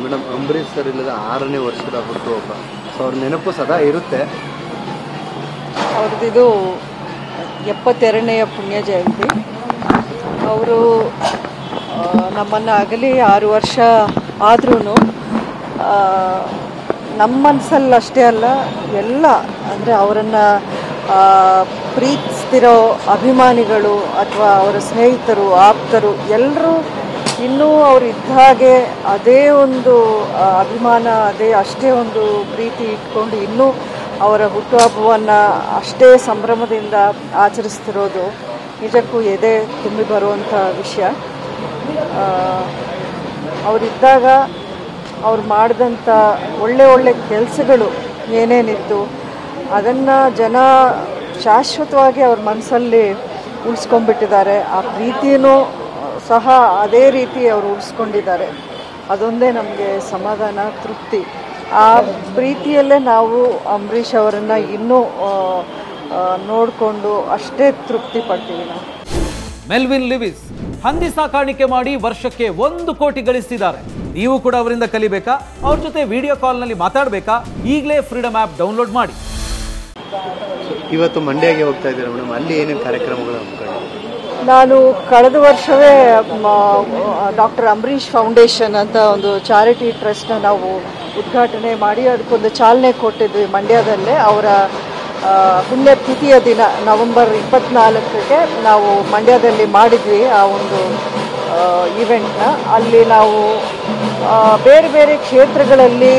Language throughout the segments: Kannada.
ಮೇಡಮ್, ಅಂಬರೀಷ್ ಸರ್ ಇಲ್ಲದ 6ನೇ ವರ್ಷದ ಹುಟ್ಟುಹಬ್ಬ, ಸೊ ಅವ್ರ ನೆನಪು ಸದಾ ಇರುತ್ತೆ. ಅವ್ರದ್ದು 72ನೇ ಪುಣ್ಯ ಜಯಂತಿ. ಅವರು ನಮ್ಮನ್ನು ಅಗಲಿ 6 ವರ್ಷ ಆದ್ರೂ ನಮ್ಮ ಮನಸ್ಸಲ್ಲಿ ಅಷ್ಟೇ ಅಲ್ಲ, ಎಲ್ಲ ಅಂದರೆ ಅವರನ್ನು ಪ್ರೀತಿಸ್ತಿರೋ ಅಭಿಮಾನಿಗಳು ಅಥವಾ ಅವರ ಸ್ನೇಹಿತರು, ಆಪ್ತರು ಎಲ್ಲರೂ ಇನ್ನೂ ಅವರು ಇದ್ದ ಹಾಗೆ ಅದೇ ಒಂದು ಅಭಿಮಾನ, ಅಷ್ಟೇ ಒಂದು ಪ್ರೀತಿ ಇಟ್ಕೊಂಡು ಇನ್ನೂ ಅವರ ಹುಟ್ಟುಹಬ್ಬವನ್ನು ಅಷ್ಟೇ ಸಂಭ್ರಮದಿಂದ ಆಚರಿಸ್ತಿರೋದು ನಿಜಕ್ಕೂ ಎದೆ ತುಂಬಿ ಬರುವಂಥ ವಿಷಯ. ಅವರಿದ್ದಾಗ ಅವ್ರು ಮಾಡಿದಂಥ ಒಳ್ಳೆ ಕೆಲಸಗಳು ಏನೇನಿತ್ತು ಅದನ್ನು ಜನ ಶಾಶ್ವತವಾಗಿ ಅವ್ರ ಮನಸ್ಸಲ್ಲಿ ಉಳಿಸ್ಕೊಂಡ್ಬಿಟ್ಟಿದ್ದಾರೆ. ಆ ಪ್ರೀತಿಯೂ ಸಹ ಅದೇ ರೀತಿ ಅವರು ಉಳಿಸ್ಕೊಂಡಿದ್ದಾರೆ. ಅದೊಂದೇ ನಮಗೆ ಸಮಾಧಾನ, ತೃಪ್ತಿ. ಆ ಪ್ರೀತಿಯಲ್ಲೇ ನಾವು ಅಂಬರೀಷ್ ಅವರನ್ನು ಇನ್ನೂ ನೋಡಿಕೊಂಡು ಅಷ್ಟೇ ತೃಪ್ತಿ ಪಡ್ತೀವಿ ನಾವು. ಮೆಲ್ವಿನ್ ಲಿವಿಸ್ ಹಂದಿ ಸಾಕಾಣಿಕೆ ಮಾಡಿ ವರ್ಷಕ್ಕೆ 1 ಕೋಟಿ ಗಳಿಸ್ತಿದ್ದಾರೆ. ನೀವು ಕೂಡ ಅವರಿಂದ ಕಲಿಬೇಕಾ? ಅವ್ರ ಜೊತೆ ವಿಡಿಯೋ ಕಾಲ್ನಲ್ಲಿ ಮಾತಾಡಬೇಕಾ? ಈಗಲೇ ಫ್ರೀಡಮ್ ಆ್ಯಪ್ ಡೌನ್ಲೋಡ್ ಮಾಡಿ. ಇವತ್ತು ಮಂಡ್ಯಗೆ ಹೋಗ್ತಾ ಇದ್ದೀರಾ ಮೇಡಮ್, ಅಲ್ಲಿ ಏನೇನು ಕಾರ್ಯಕ್ರಮಗಳು ಹಮ್ಮಿಕೊಂಡಿದ್ದೀರಾ? ನಾನು ಕಳೆದ ವರ್ಷವೇ ಡಾಕ್ಟರ್ ಅಂಬರೀಷ್ ಫೌಂಡೇಶನ್ ಅಂತ ಒಂದು ಚಾರಿಟಿ ಟ್ರಸ್ಟ್ನ ನಾವು ಉದ್ಘಾಟನೆ ಮಾಡಿ ಅದಕ್ಕೊಂದು ಚಾಲನೆ ಕೊಟ್ಟಿದ್ವಿ ಮಂಡ್ಯದಲ್ಲೇ. ಅವರ ಪುಣ್ಯತಿಥಿಯ ದಿನ ನವೆಂಬರ್ 24ಕ್ಕೆ ನಾವು ಮಂಡ್ಯದಲ್ಲಿ ಮಾಡಿದ್ವಿ ಆ ಒಂದು ಈವೆಂಟ್ನ. ಅಲ್ಲಿ ನಾವು ಬೇರೆ ಬೇರೆ ಕ್ಷೇತ್ರಗಳಲ್ಲಿ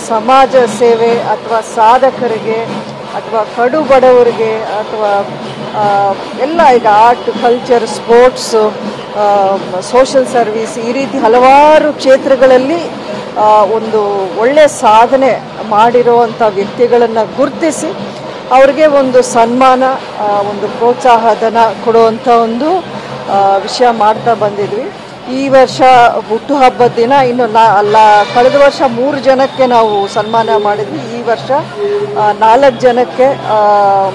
ಸಮಾಜ ಸೇವೆ ಅಥವಾ ಸಾಧಕರಿಗೆ ಅಥವಾ ಕಡು ಬಡವರಿಗೆ ಅಥವಾ ಎಲ್ಲ ಈಗ art, culture, sports, social service, ಈ ರೀತಿ ಹಲವಾರು ಕ್ಷೇತ್ರಗಳಲ್ಲಿ ಒಂದು ಒಳ್ಳೆಯ ಸಾಧನೆ ಮಾಡಿರುವಂಥ ವ್ಯಕ್ತಿಗಳನ್ನು ಗುರುತಿಸಿ ಅವ್ರಿಗೆ ಒಂದು ಸನ್ಮಾನ, ಒಂದು ಪ್ರೋತ್ಸಾಹ ಧನ ಕೊಡುವಂಥ ಒಂದು ವಿಷಯ ಮಾಡ್ತಾ ಬಂದಿದ್ವಿ. ಈ ವರ್ಷ ಹುಟ್ಟುಹಬ್ಬದ ದಿನ ಇನ್ನು ಕಳೆದ ವರ್ಷ 3 ಜನಕ್ಕೆ ನಾವು ಸನ್ಮಾನ ಮಾಡಿದ್ವಿ. ಈ ವರ್ಷ 4 ಜನಕ್ಕೆ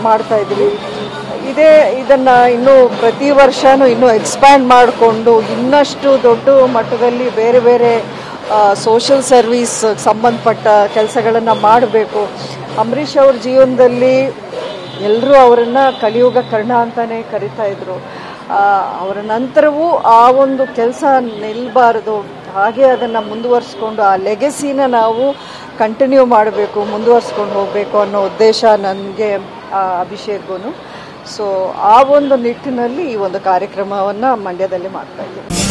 ಮಾಡ್ತಾ ಇದ್ವಿ. ಇದನ್ನು ಇನ್ನೂ ಪ್ರತಿ ವರ್ಷವೂ ಇನ್ನೂ ಎಕ್ಸ್ಪ್ಯಾಂಡ್ ಮಾಡಿಕೊಂಡು ಇನ್ನಷ್ಟು ದೊಡ್ಡ ಮಟ್ಟದಲ್ಲಿ ಬೇರೆ ಬೇರೆ ಸೋಷಲ್ ಸರ್ವೀಸ್ ಸಂಬಂಧಪಟ್ಟ ಕೆಲಸಗಳನ್ನು ಮಾಡಬೇಕು. ಅಂಬರೀಷ್ ಅವ್ರ ಜೀವನದಲ್ಲಿ ಎಲ್ಲರೂ ಅವರನ್ನು ಕಲಿಯುಗ ಕರ್ಣ ಅಂತಲೇ ಕರಿತಾ ಇದ್ರು. ಅವರ ನಂತರವೂ ಆ ಒಂದು ಕೆಲಸ ನಿಲ್ಲಬಾರದು, ಹಾಗೆ ಅದನ್ನು ಮುಂದುವರಿಸ್ಕೊಂಡು ಆ ಲೆಗೆಸಿನ ನಾವು ಕಂಟಿನ್ಯೂ ಮಾಡಬೇಕು, ಮುಂದುವರಿಸ್ಕೊಂಡು ಹೋಗಬೇಕು ಅನ್ನೋ ಉದ್ದೇಶ ನನಗೆ, ಅಭಿಷೇಕ್ಗೂ. ಸೊ ಆ ಒಂದು ನಿಟ್ಟಿನಲ್ಲಿ ಈ ಒಂದು ಕಾರ್ಯಕ್ರಮವನ್ನು ಮಂಡ್ಯದಲ್ಲಿ ಮಾಡ್ತಾ ಇದ್ದೀವಿ.